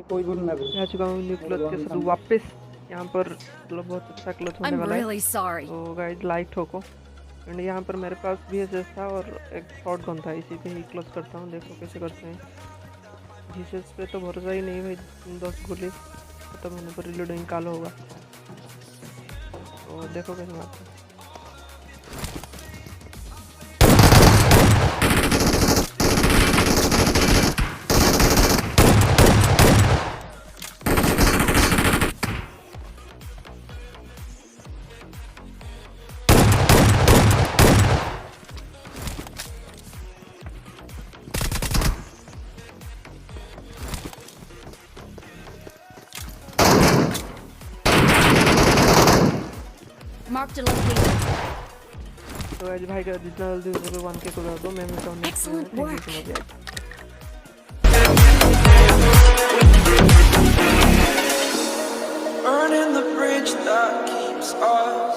कोई बोल ना भी आ चुका हूँ न्यू क्लोथ के साथ वापस यहाँ पर। मतलब बहुत अच्छा क्लोथ होने वाला है। तो गाइस लाइक ठोको। एंड यहाँ पर मेरे पास VSS था और एक शॉटगन था, इसी पे ही क्लोज करता हूँ। देखो कैसे करते हैं। VSS पे तो भरोसा ही नहीं भाई, 10 गोली खत्म होने पर रिलोडिंग काल होगा। तो देखो कैसे मारते हैं। Marked a location. तो आज भाई का जितना जल्दी हो सके 1K को कर दो। मैं मिलता हूँ नेक्स्ट वीडियो में। Thank you so much. Burning the bridge that keeps us